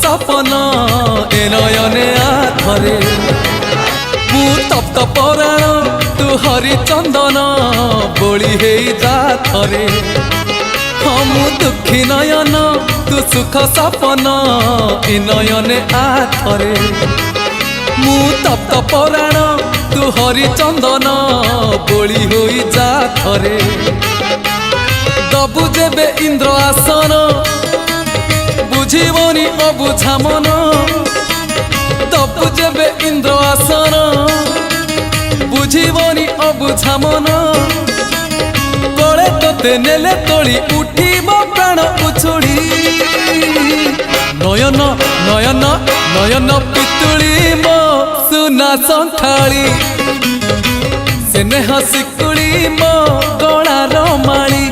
सपन ए नयने आथरे मु तप्त पराण तू हरिचंदन बोली हे जा थरे हाँ मु दुखी नयन तू सुख सपन ए नयने आथरे मु तप्त पराण तू हरिचंदन बोली होई जा थरे दबु जेबे इंद्र आसन बुझीबनी अबुझा मन दबु जेबे इंद्र आसन बुझीबनी अबुझा मन कले तोते नेले तोली उठीब प्राण उछुड़ी नयन नयन नयन पितुड़ी मो सुना संथाली सेने हसिकुड़ी मो गलार माली